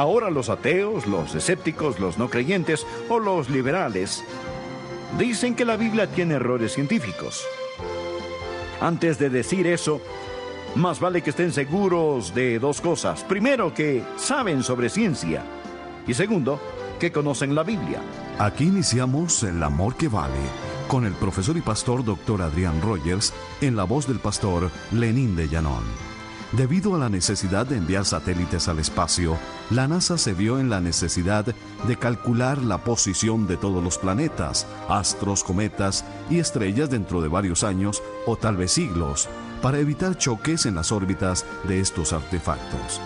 Ahora los ateos, los escépticos, los no creyentes o los liberales dicen que la Biblia tiene errores científicos. Antes de decir eso, más vale que estén seguros de dos cosas. Primero, que saben sobre ciencia. Y segundo, que conocen la Biblia. Aquí iniciamos El Amor que Vale, con el profesor y pastor Dr. Adrián Rogers, en la voz del pastor Lenín de Llanón. Debido a la necesidad de enviar satélites al espacio, la NASA se vio en la necesidad de calcular la posición de todos los planetas, astros, cometas y estrellas dentro de varios años o tal vez siglos, para evitar choques en las órbitas de estos artefactos.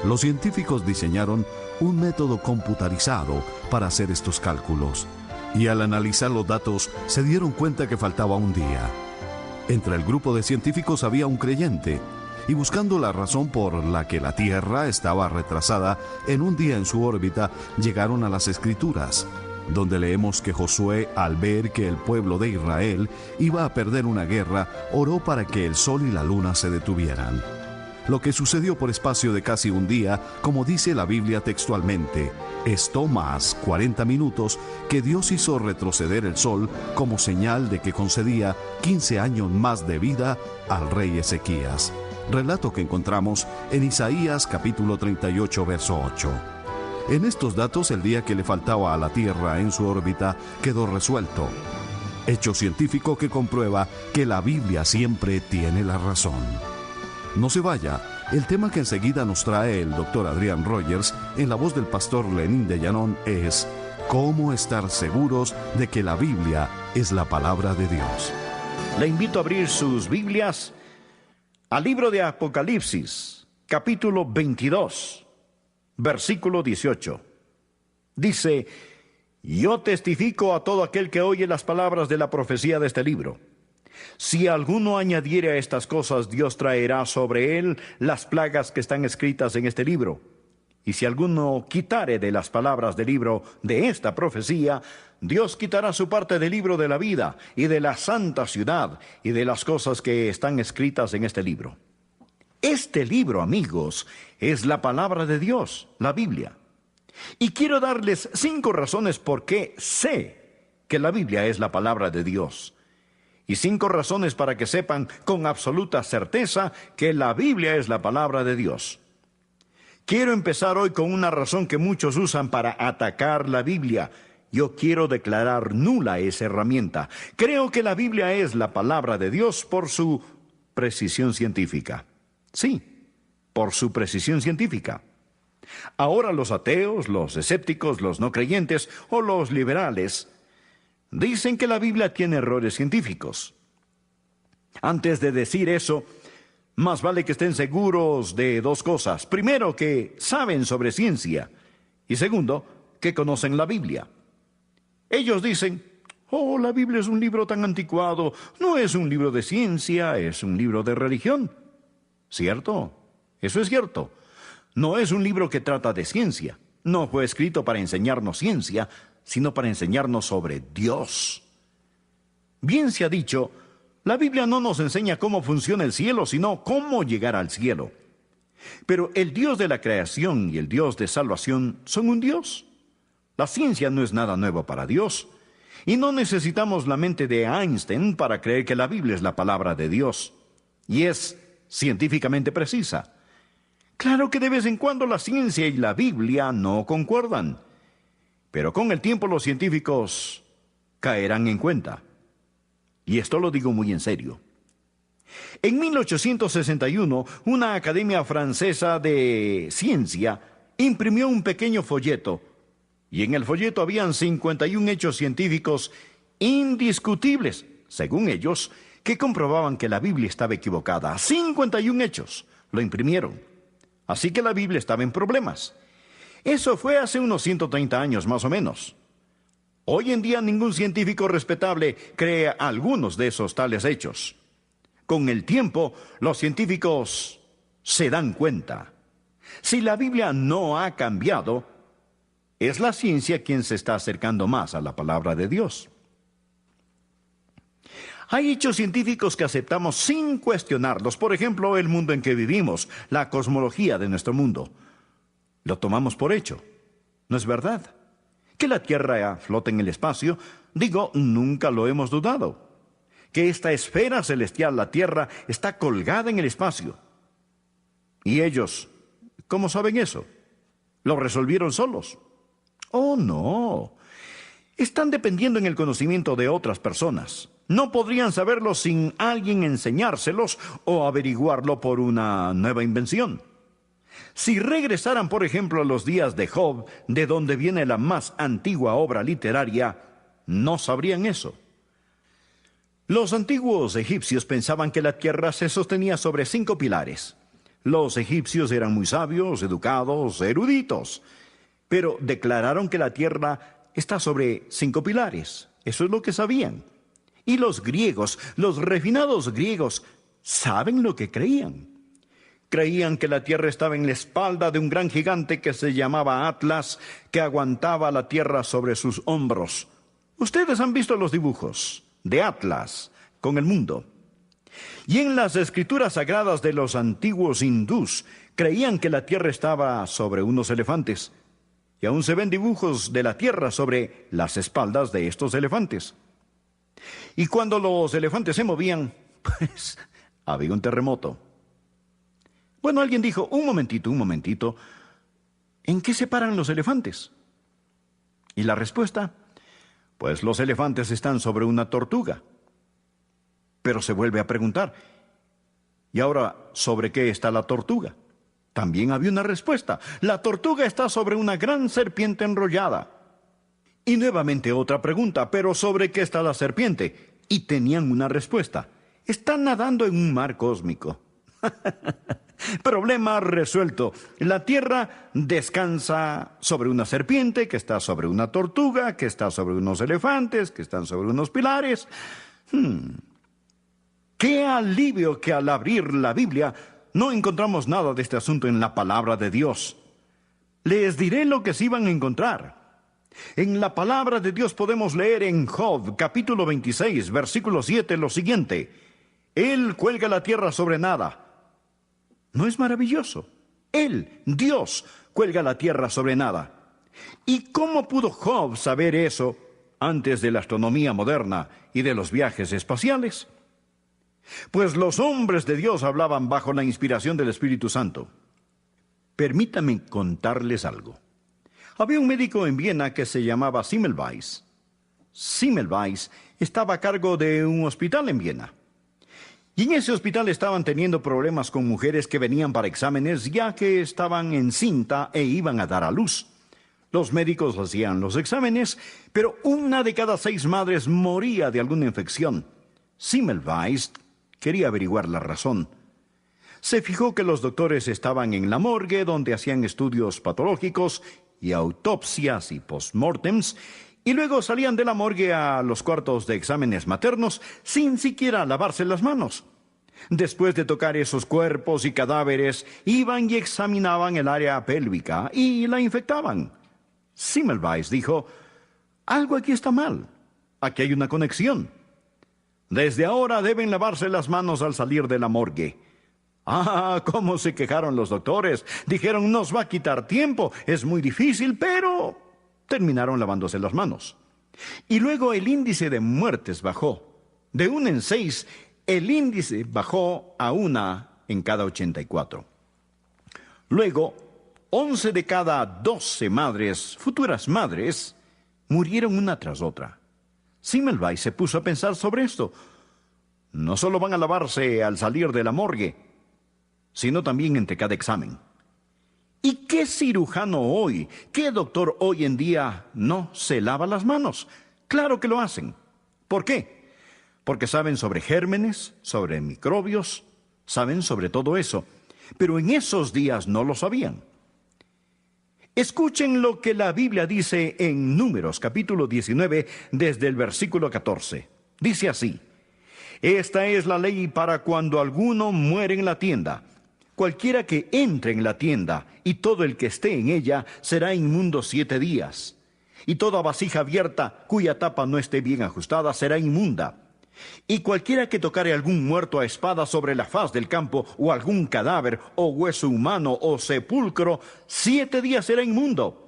Los científicos diseñaron un método computarizado para hacer estos cálculos, y al analizar los datos se dieron cuenta que faltaba un día. Entre el grupo de científicos había un creyente, y buscando la razón por la que la Tierra estaba retrasada en un día en su órbita, llegaron a las Escrituras, donde leemos que Josué, al ver que el pueblo de Israel iba a perder una guerra, oró para que el sol y la luna se detuvieran. Lo que sucedió por espacio de casi un día, como dice la Biblia textualmente, esto más 40 minutos que Dios hizo retroceder el sol como señal de que concedía 15 años más de vida al rey Ezequías. Relato que encontramos en Isaías capítulo 38, verso 8. En estos datos, el día que le faltaba a la Tierra en su órbita quedó resuelto. Hecho científico que comprueba que la Biblia siempre tiene la razón. No se vaya, el tema que enseguida nos trae el Dr. Adrián Rogers en la voz del pastor Lenín de Llanón es ¿cómo estar seguros de que la Biblia es la palabra de Dios? Le invito a abrir sus Biblias al libro de Apocalipsis, capítulo 22, versículo 18. Dice: yo testifico a todo aquel que oye las palabras de la profecía de este libro. Si alguno añadiere a estas cosas, Dios traerá sobre él las plagas que están escritas en este libro. Y si alguno quitare de las palabras del libro de esta profecía, Dios quitará su parte del libro de la vida y de la santa ciudad y de las cosas que están escritas en este libro. Este libro, amigos, es la palabra de Dios, la Biblia. Y quiero darles 5 razones por qué sé que la Biblia es la palabra de Dios. Y 5 razones para que sepan con absoluta certeza que la Biblia es la palabra de Dios. Quiero empezar hoy con una razón que muchos usan para atacar la Biblia. Yo quiero declarar nula esa herramienta. Creo que la Biblia es la palabra de Dios por su precisión científica. Sí, por su precisión científica. Ahora los ateos, los escépticos, los no creyentes o los liberales dicen que la Biblia tiene errores científicos. Antes de decir eso, más vale que estén seguros de dos cosas. Primero, que saben sobre ciencia. Y segundo, que conocen la Biblia. Ellos dicen: oh, la Biblia es un libro tan anticuado. No es un libro de ciencia, es un libro de religión. ¿Cierto? Eso es cierto. No es un libro que trata de ciencia. No fue escrito para enseñarnos ciencia, sino para enseñarnos sobre Dios. Bien se ha dicho, la Biblia no nos enseña cómo funciona el cielo, sino cómo llegar al cielo. Pero el Dios de la creación y el Dios de salvación son un Dios. La ciencia no es nada nuevo para Dios. Y no necesitamos la mente de Einstein para creer que la Biblia es la palabra de Dios. Y es científicamente precisa. Claro que de vez en cuando la ciencia y la Biblia no concuerdan. Pero con el tiempo los científicos caerán en cuenta. Y esto lo digo muy en serio. En 1861, una academia francesa de ciencia imprimió un pequeño folleto, y en el folleto habían 51 hechos científicos indiscutibles, según ellos, que comprobaban que la Biblia estaba equivocada. 51 hechos lo imprimieron. Así que la Biblia estaba en problemas. Eso fue hace unos 130 años más o menos. Hoy en día ningún científico respetable cree algunos de esos tales hechos. Con el tiempo, los científicos se dan cuenta. Si la Biblia no ha cambiado, es la ciencia quien se está acercando más a la palabra de Dios. Hay hechos científicos que aceptamos sin cuestionarlos. Por ejemplo, el mundo en que vivimos, la cosmología de nuestro mundo. Lo tomamos por hecho. ¿No es verdad? Que la Tierra flota en el espacio, nunca lo hemos dudado. Que esta esfera celestial, la Tierra, está colgada en el espacio. ¿Y ellos, cómo saben eso? ¿Lo resolvieron solos? Oh, no. Están dependiendo en el conocimiento de otras personas. No podrían saberlo sin alguien enseñárselos o averiguarlo por una nueva invención. Si regresaran, por ejemplo, a los días de Job, de donde viene la más antigua obra literaria, no sabrían eso. Los antiguos egipcios pensaban que la tierra se sostenía sobre 5 pilares. Los egipcios eran muy sabios, educados, eruditos, pero declararon que la tierra está sobre 5 pilares. Eso es lo que sabían. Y los griegos, los refinados griegos, ¿saben lo que creían? Creían que la tierra estaba en la espalda de un gran gigante que se llamaba Atlas, que aguantaba la tierra sobre sus hombros. Ustedes han visto los dibujos de Atlas con el mundo. Y en las escrituras sagradas de los antiguos hindús, creían que la tierra estaba sobre unos elefantes. Y aún se ven dibujos de la tierra sobre las espaldas de estos elefantes. Y cuando los elefantes se movían, pues había un terremoto. Bueno, alguien dijo, un momentito, ¿en qué se paran los elefantes? Y la respuesta, pues los elefantes están sobre una tortuga. Pero se vuelve a preguntar, ¿y ahora sobre qué está la tortuga? También había una respuesta, la tortuga está sobre una gran serpiente enrollada. Y nuevamente otra pregunta, ¿pero sobre qué está la serpiente? Y tenían una respuesta, están nadando en un mar cósmico. Problema resuelto. La tierra descansa sobre una serpiente, que está sobre una tortuga, que está sobre unos elefantes, que están sobre unos pilares. ¡Qué alivio que al abrir la Biblia no encontramos nada de este asunto en la palabra de Dios! Les diré lo que sí van a encontrar. En la palabra de Dios podemos leer en Job, capítulo 26, versículo 7, lo siguiente. Él cuelga la tierra sobre nada. ¿No es maravilloso? Él, Dios, cuelga la tierra sobre nada. ¿Y cómo pudo Job saber eso antes de la astronomía moderna y de los viajes espaciales? Pues los hombres de Dios hablaban bajo la inspiración del Espíritu Santo. Permítanme contarles algo. Había un médico en Viena que se llamaba Semmelweis. Semmelweis estaba a cargo de un hospital en Viena. Y en ese hospital estaban teniendo problemas con mujeres que venían para exámenes ya que estaban encinta e iban a dar a luz. Los médicos hacían los exámenes, pero 1 de cada 6 madres moría de alguna infección. Semmelweis quería averiguar la razón. Se fijó que los doctores estaban en la morgue donde hacían estudios patológicos y autopsias y postmortems, y luego salían de la morgue a los cuartos de exámenes maternos sin siquiera lavarse las manos. Después de tocar esos cuerpos y cadáveres, iban y examinaban el área pélvica y la infectaban. Semmelweis dijo, algo aquí está mal, aquí hay una conexión. Desde ahora deben lavarse las manos al salir de la morgue. Ah, cómo se quejaron los doctores. Dijeron, nos va a quitar tiempo, es muy difícil, pero terminaron lavándose las manos. Y luego el índice de muertes bajó. De 1 en 6, el índice bajó a 1 en cada 84. Luego, 11 de cada 12 madres, futuras madres, murieron una tras otra. Semmelweis se puso a pensar sobre esto. No solo van a lavarse al salir de la morgue, sino también entre cada examen. ¿Y qué cirujano hoy, qué doctor hoy en día no se lava las manos? Claro que lo hacen. ¿Por qué? Porque saben sobre gérmenes, sobre microbios, saben sobre todo eso. Pero en esos días no lo sabían. Escuchen lo que la Biblia dice en Números, capítulo 19, desde el versículo 14. Dice así, esta es la ley para cuando alguno muere en la tienda. Cualquiera que entre en la tienda y todo el que esté en ella será inmundo 7 días. Y toda vasija abierta cuya tapa no esté bien ajustada será inmunda. Y cualquiera que tocare algún muerto a espada sobre la faz del campo, o algún cadáver, o hueso humano, o sepulcro, 7 días será inmundo.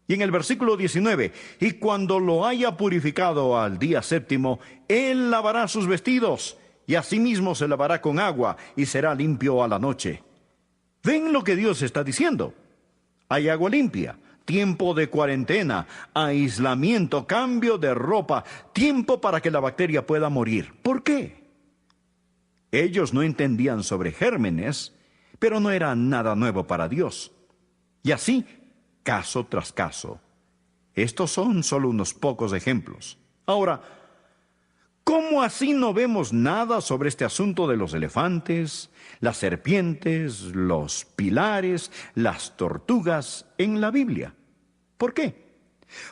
Y en el versículo 19, y cuando lo haya purificado al día 7, él lavará sus vestidos, y asimismo se lavará con agua, y será limpio a la noche. ¿Ven lo que Dios está diciendo? Hay agua limpia, tiempo de cuarentena, aislamiento, cambio de ropa, tiempo para que la bacteria pueda morir. ¿Por qué? Ellos no entendían sobre gérmenes, pero no era nada nuevo para Dios. Y así, caso tras caso. Estos son solo unos pocos ejemplos. Ahora, ¿cómo así no vemos nada sobre este asunto de los elefantes, las serpientes, los pilares, las tortugas en la Biblia? ¿Por qué?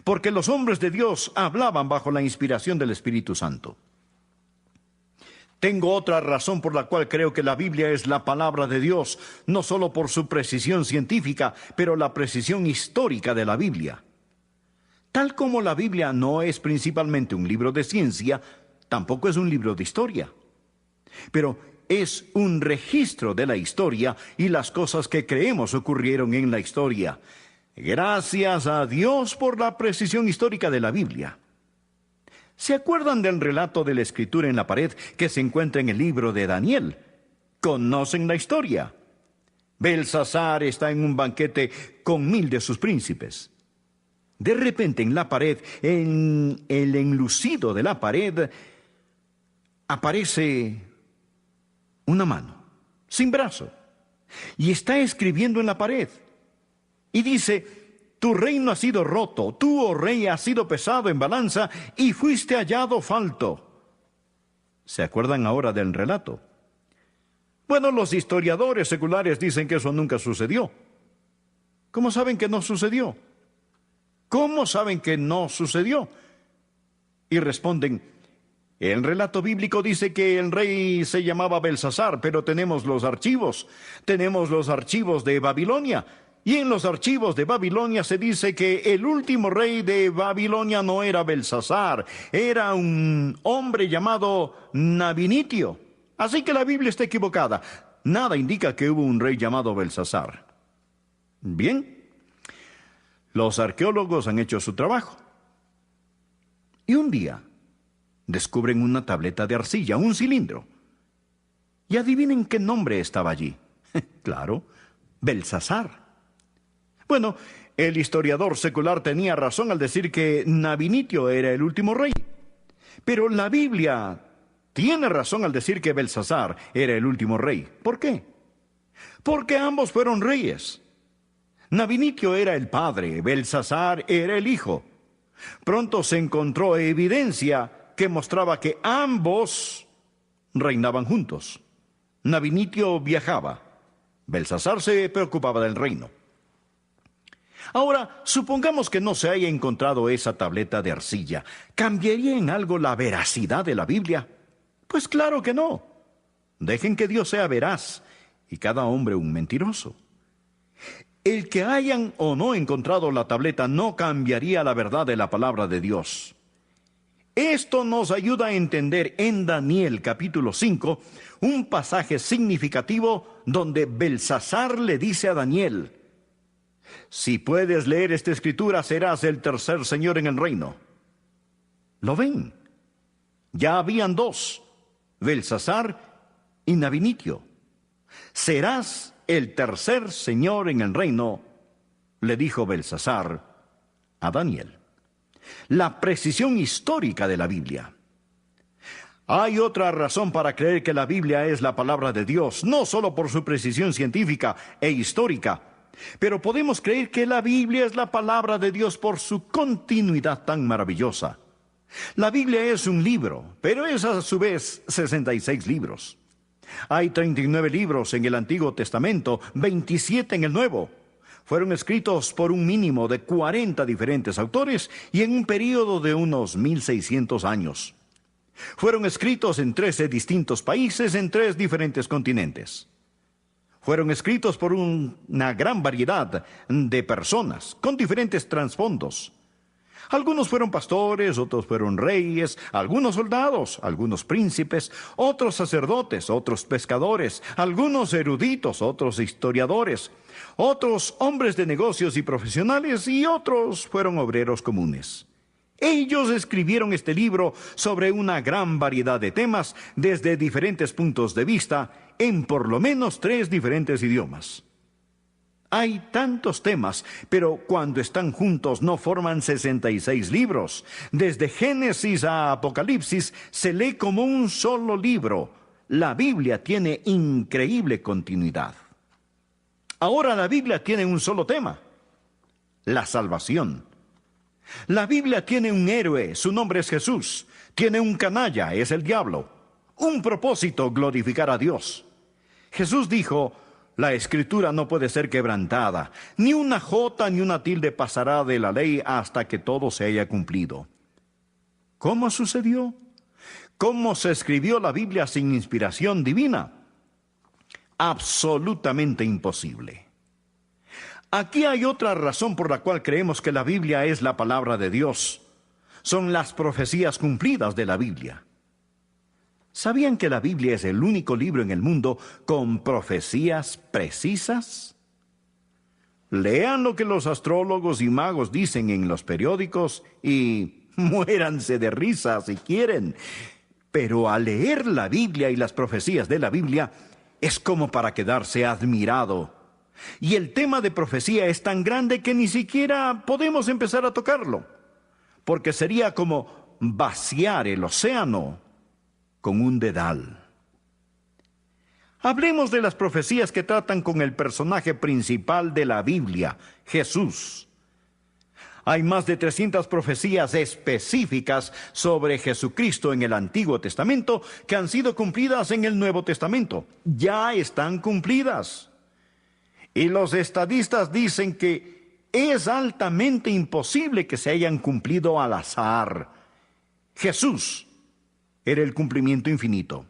Porque los hombres de Dios hablaban bajo la inspiración del Espíritu Santo. Tengo otra razón por la cual creo que la Biblia es la palabra de Dios, no solo por su precisión científica, pero la precisión histórica de la Biblia. Tal como la Biblia no es principalmente un libro de ciencia, tampoco es un libro de historia. Pero es un registro de la historia y las cosas que creemos ocurrieron en la historia. Gracias a Dios por la precisión histórica de la Biblia. ¿Se acuerdan del relato de la escritura en la pared que se encuentra en el libro de Daniel? ¿Conocen la historia? Belsasar está en un banquete con 1000 de sus príncipes. De repente en la pared, en el enlucido de la pared, aparece una mano, sin brazo, y está escribiendo en la pared. Y dice: tu reino ha sido roto, tú, oh rey, has sido pesado en balanza y fuiste hallado falto. ¿Se acuerdan ahora del relato? Bueno, los historiadores seculares dicen que eso nunca sucedió. ¿Cómo saben que no sucedió? ¿Cómo saben que no sucedió? Y responden: el relato bíblico dice que el rey se llamaba Belsasar, pero tenemos los archivos de Babilonia. Y en los archivos de Babilonia se dice que el último rey de Babilonia no era Belsasar, era un hombre llamado Nabinitio. Así que la Biblia está equivocada. Nada indica que hubo un rey llamado Belsasar. Bien, los arqueólogos han hecho su trabajo. Y un día descubren una tableta de arcilla, un cilindro. Y adivinen qué nombre estaba allí. Claro, Belsasar. Bueno, el historiador secular tenía razón al decir que Nabinitio era el último rey. Pero la Biblia tiene razón al decir que Belsasar era el último rey. ¿Por qué? Porque ambos fueron reyes. Nabinitio era el padre, Belsasar era el hijo. Pronto se encontró evidencia que mostraba que ambos reinaban juntos. Nabinitio viajaba, Belsasar se preocupaba del reino. Ahora, supongamos que no se haya encontrado esa tableta de arcilla. ¿Cambiaría en algo la veracidad de la Biblia? Pues claro que no. Dejen que Dios sea veraz y cada hombre un mentiroso. El que hayan o no encontrado la tableta no cambiaría la verdad de la palabra de Dios. Esto nos ayuda a entender en Daniel capítulo 5 un pasaje significativo donde Belsasar le dice a Daniel: si puedes leer esta escritura, serás el tercer señor en el reino. ¿Lo ven? Ya habían dos, Belsasar y Nabinitio. Serás el tercer señor en el reino, le dijo Belsasar a Daniel. La precisión histórica de la Biblia. Hay otra razón para creer que la Biblia es la palabra de Dios, no solo por su precisión científica e histórica, pero podemos creer que la Biblia es la palabra de Dios por su continuidad tan maravillosa. La Biblia es un libro, pero es a su vez 66 libros. Hay 39 libros en el Antiguo Testamento, 27 en el Nuevo. Fueron escritos por un mínimo de 40 diferentes autores y en un período de unos 1600 años. Fueron escritos en 13 distintos países en 3 diferentes continentes. Fueron escritos por una gran variedad de personas con diferentes trasfondos. Algunos fueron pastores, otros fueron reyes, algunos soldados, algunos príncipes, otros sacerdotes, otros pescadores, algunos eruditos, otros historiadores, otros hombres de negocios y profesionales, y otros fueron obreros comunes. Ellos escribieron este libro sobre una gran variedad de temas desde diferentes puntos de vista en por lo menos 3 diferentes idiomas. Hay tantos temas, pero cuando están juntos no forman 66 libros. Desde Génesis a Apocalipsis se lee como un solo libro. La Biblia tiene increíble continuidad. Ahora la Biblia tiene un solo tema: la salvación. La Biblia tiene un héroe, su nombre es Jesús. Tiene un canalla, es el diablo. Un propósito: glorificar a Dios. Jesús dijo: la Escritura no puede ser quebrantada, ni una jota ni una tilde pasará de la ley hasta que todo se haya cumplido. ¿Cómo sucedió? ¿Cómo se escribió la Biblia sin inspiración divina? Absolutamente imposible. Aquí hay otra razón por la cual creemos que la Biblia es la palabra de Dios. Son las profecías cumplidas de la Biblia. ¿Sabían que la Biblia es el único libro en el mundo con profecías precisas? Lean lo que los astrólogos y magos dicen en los periódicos y muéranse de risa si quieren. Pero al leer la Biblia y las profecías de la Biblia, es como para quedarse admirado. Y el tema de profecía es tan grande que ni siquiera podemos empezar a tocarlo, porque sería como vaciar el océano con un dedal. Hablemos de las profecías que tratan con el personaje principal de la Biblia, Jesús. Hay más de 300 profecías específicas sobre Jesucristo en el Antiguo Testamento que han sido cumplidas en el Nuevo Testamento. Ya están cumplidas. Y los estadistas dicen que es altamente imposible que se hayan cumplido al azar. Jesús era el cumplimiento infinito.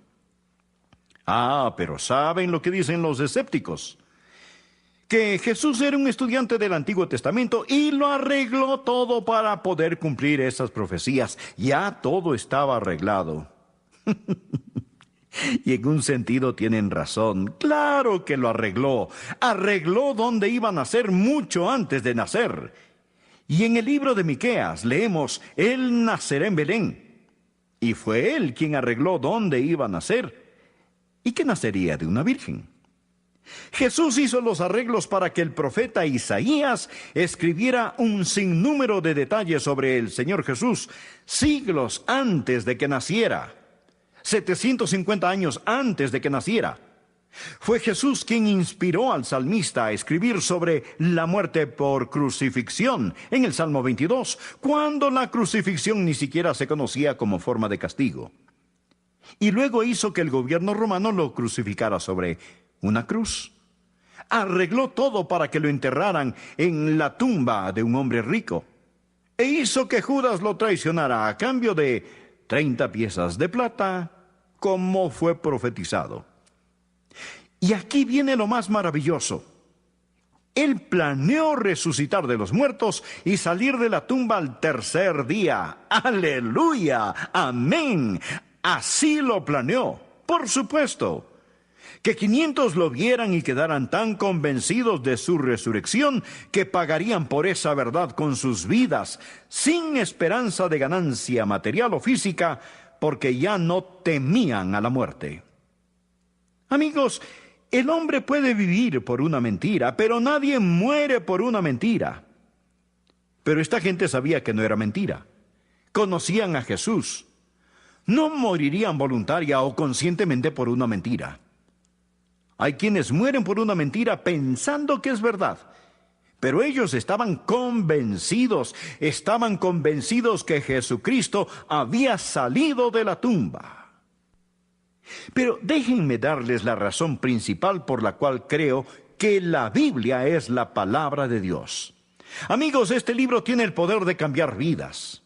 Pero ¿saben lo que dicen los escépticos? Que Jesús era un estudiante del Antiguo Testamento y lo arregló todo para poder cumplir esas profecías. Ya todo estaba arreglado. Y en un sentido tienen razón. Claro que lo arregló. Arregló dónde iba a nacer mucho antes de nacer. Y en el libro de Miqueas leemos: Él nacerá en Belén. Y fue Él quien arregló dónde iba a nacer y que nacería de una virgen. Jesús hizo los arreglos para que el profeta Isaías escribiera un sinnúmero de detalles sobre el Señor Jesús siglos antes de que naciera, 750 años antes de que naciera. Fue Jesús quien inspiró al salmista a escribir sobre la muerte por crucifixión en el Salmo 22, cuando la crucifixión ni siquiera se conocía como forma de castigo. Y luego hizo que el gobierno romano lo crucificara sobre una cruz. Arregló todo para que lo enterraran en la tumba de un hombre rico. E hizo que Judas lo traicionara a cambio de 30 piezas de plata, como fue profetizado. Y aquí viene lo más maravilloso. Él planeó resucitar de los muertos y salir de la tumba al tercer día. ¡Aleluya! ¡Amén! Así lo planeó. Por supuesto. Que 500 lo vieran y quedaran tan convencidos de su resurrección que pagarían por esa verdad con sus vidas, sin esperanza de ganancia material o física, porque ya no temían a la muerte. Amigos, el hombre puede vivir por una mentira, pero nadie muere por una mentira. Pero esta gente sabía que no era mentira. Conocían a Jesús. No morirían voluntaria o conscientemente por una mentira. Hay quienes mueren por una mentira pensando que es verdad, pero ellos estaban convencidos que Jesucristo había salido de la tumba. Pero déjenme darles la razón principal por la cual creo que la Biblia es la palabra de Dios. Amigos, este libro tiene el poder de cambiar vidas.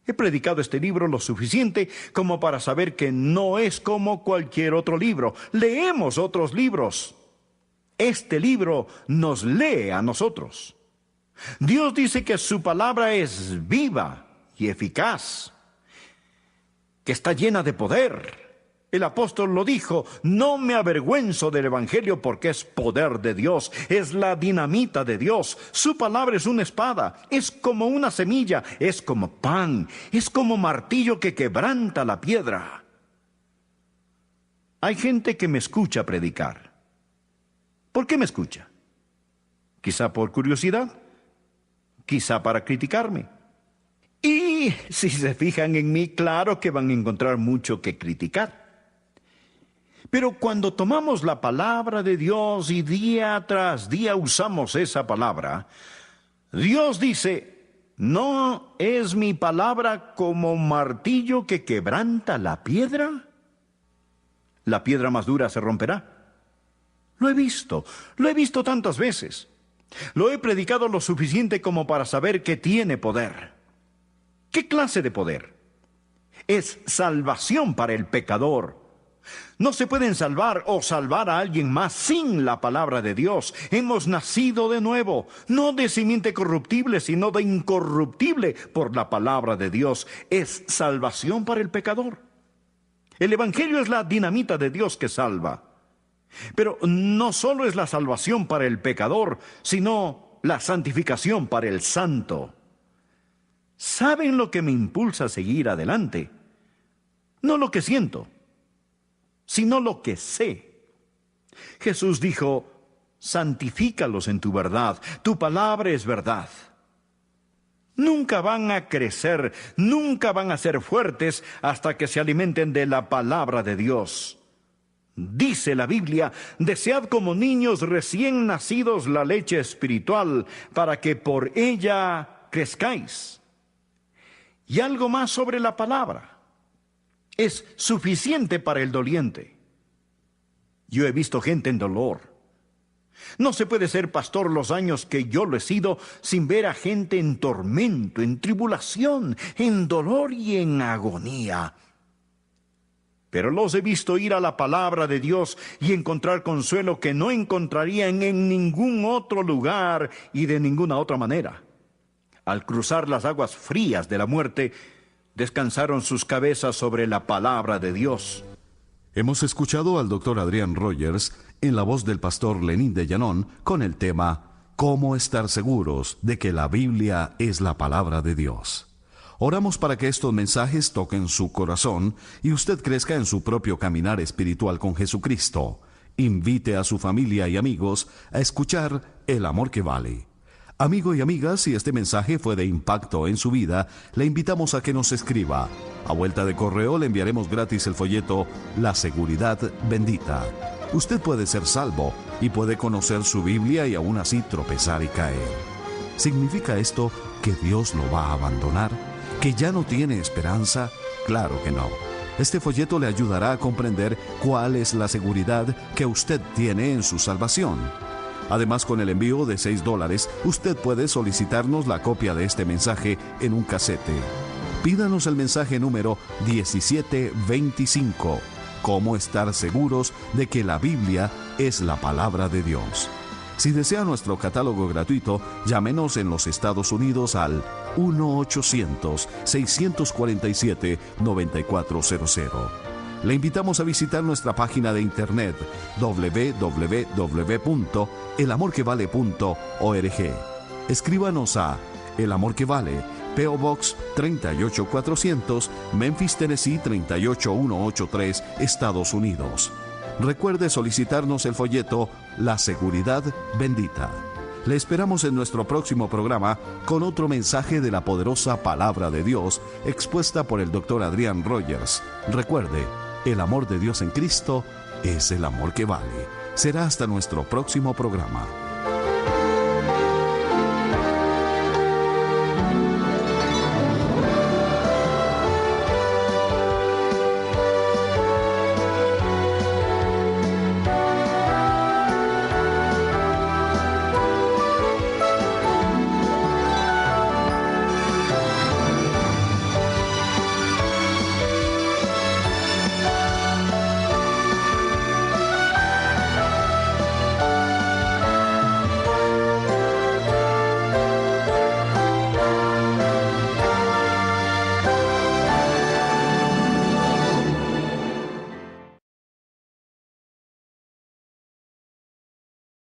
He predicado este libro lo suficiente como para saber que no es como cualquier otro libro. Leemos otros libros. Este libro nos lee a nosotros. Dios dice que su palabra es viva y eficaz, que está llena de poder. El apóstol lo dijo: no me avergüenzo del evangelio porque es poder de Dios, es la dinamita de Dios. Su palabra es una espada, es como una semilla, es como pan, es como martillo que quebranta la piedra. Hay gente que me escucha predicar. ¿Por qué me escucha? Quizá por curiosidad, quizá para criticarme. Y si se fijan en mí, claro que van a encontrar mucho que criticar. Pero cuando tomamos la palabra de Dios y día tras día usamos esa palabra, Dios dice: ¿no es mi palabra como martillo que quebranta la piedra? La piedra más dura se romperá. Lo he visto tantas veces. Lo he predicado lo suficiente como para saber que tiene poder. ¿Qué clase de poder? Es salvación para el pecador. No se pueden salvar o salvar a alguien más sin la palabra de Dios. Hemos nacido de nuevo, no de simiente corruptible, sino de incorruptible por la palabra de Dios. Es salvación para el pecador. El evangelio es la dinamita de Dios que salva. Pero no solo es la salvación para el pecador, sino la santificación para el santo. ¿Saben lo que me impulsa a seguir adelante? No lo que siento, sino lo que sé. Jesús dijo: santifícalos en tu verdad, tu palabra es verdad. Nunca van a crecer, nunca van a ser fuertes hasta que se alimenten de la palabra de Dios. Dice la Biblia: desead como niños recién nacidos la leche espiritual, para que por ella crezcáis. Y algo más sobre la palabra: es suficiente para el doliente. Yo he visto gente en dolor. No se puede ser pastor los años que yo lo he sido sin ver a gente en tormento, en tribulación, en dolor y en agonía. Pero los he visto ir a la palabra de Dios y encontrar consuelo que no encontrarían en ningún otro lugar y de ninguna otra manera. Al cruzar las aguas frías de la muerte, descansaron sus cabezas sobre la palabra de Dios. Hemos escuchado al Dr. Adrián Rogers en la voz del pastor Lenín de Llanón con el tema ¿Cómo estar seguros de que la Biblia es la palabra de Dios? Oramos para que estos mensajes toquen su corazón y usted crezca en su propio caminar espiritual con Jesucristo. Invite a su familia y amigos a escuchar El Amor que Vale. Amigo y amiga, si este mensaje fue de impacto en su vida, le invitamos a que nos escriba. A vuelta de correo le enviaremos gratis el folleto La Seguridad Bendita. Usted puede ser salvo y puede conocer su Biblia y aún así tropezar y caer. ¿Significa esto que Dios lo va a abandonar? ¿Que ya no tiene esperanza? Claro que no. Este folleto le ayudará a comprender cuál es la seguridad que usted tiene en su salvación. Además, con el envío de $6, usted puede solicitarnos la copia de este mensaje en un casete. Pídanos el mensaje número 1725. ¿Cómo estar seguros de que la Biblia es la palabra de Dios? Si desea nuestro catálogo gratuito, llámenos en los Estados Unidos al 1-800-647-9400. Le invitamos a visitar nuestra página de internet www.elamorquevale.org. Escríbanos a El Amor que Vale, P.O. Box 38400, Memphis, Tennessee 38183, Estados Unidos. Recuerde solicitarnos el folleto La Seguridad Bendita. Le esperamos en nuestro próximo programa con otro mensaje de la poderosa palabra de Dios expuesta por el Dr. Adrián Rogers. Recuerde, el amor de Dios en Cristo es el amor que vale. Será hasta nuestro próximo programa.